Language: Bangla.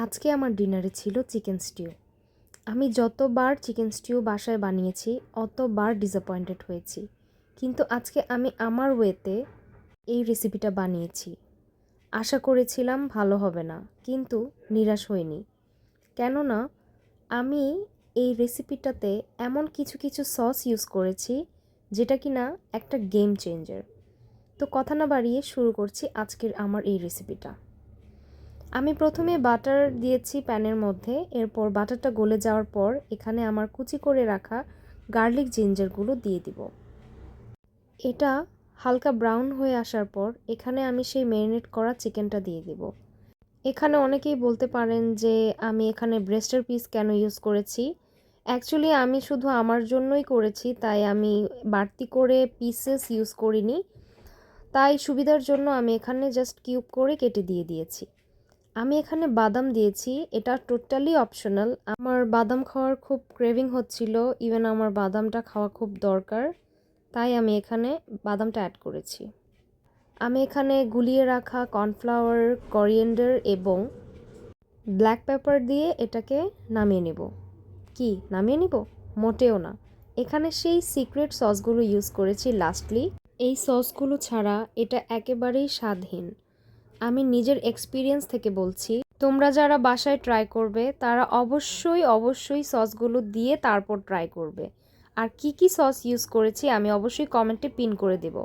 আজকে আমার ডিনারে ছিল চিকেন স্টিউ। আমি যতবার চিকেন স্টিউ বাসায় বানিয়েছি অতবার ডিসঅ্যাপয়েন্টেড হয়েছি, কিন্তু আজকে আমি আমার ওয়েতে এই রেসিপিটা বানিয়েছি। আশা করেছিলাম ভালো হবে না, কিন্তু নিরাশ হইনি। কেননা আমি এই রেসিপিটাতে এমন কিছু কিছু সস ইউজ করেছি যেটা কিনা একটা গেম চেঞ্জার। তো কথা না বাড়িয়ে শুরু করছি আজকের আমার এই রেসিপিটা। আমি প্রথমে বাটার দিয়েছি প্যানের মধ্যে, এরপর বাটারটা গলে যাওয়ার পর এখানে আমার কুচি করে রাখা গার্লিক জিঞ্জারগুলো দিয়ে দিব। এটা হালকা ব্রাউন হয়ে আসার পর এখানে আমি সেই ম্যারিনেট করা চিকেনটা দিয়ে দিব। এখানে অনেকেই বলতে পারেন যে আমি এখানে ব্রেস্টের পিস কেন ইউজ করেছি। অ্যাকচুয়ালি আমি শুধু আমার জন্যই করেছি, তাই আমি বাড়তি করে পিসেস ইউজ করিনি। তাই সুবিধার জন্য আমি এখানে জাস্ট কিউব করে কেটে দিয়েছি। আমি এখানে বাদাম দিয়েছি, এটা টোটালি অপশনাল। আমার বাদাম খাওয়ার খুব ক্রেভিং হচ্ছিল, ইভেন আমার বাদামটা খাওয়া খুব দরকার, তাই আমি এখানে বাদামটা অ্যাড করেছি। আমি এখানে গুলিয়ে রাখা কর্নফ্লাওয়ার, করিয়েন্ডার এবং ব্ল্যাক পেপার দিয়ে এটাকে নামিয়ে নেব। কি নামিয়ে নিব? মোটেও না, এখানে সেই সিক্রেট সসগুলো ইউজ করেছি লাস্টলি। এই সসগুলো ছাড়া এটা একেবারেই স্বাদহীন। আমি নিজের এক্সপিরিয়েন্স থেকে বলছি, তোমরা যারা বাসায় ট্রাই করবে তারা অবশ্যই সসগুলো দিয়ে তারপর ট্রাই করবে। আর কি কি সস ইউজ করেছি আমি অবশ্যই কমেন্টে পিন করে দেব।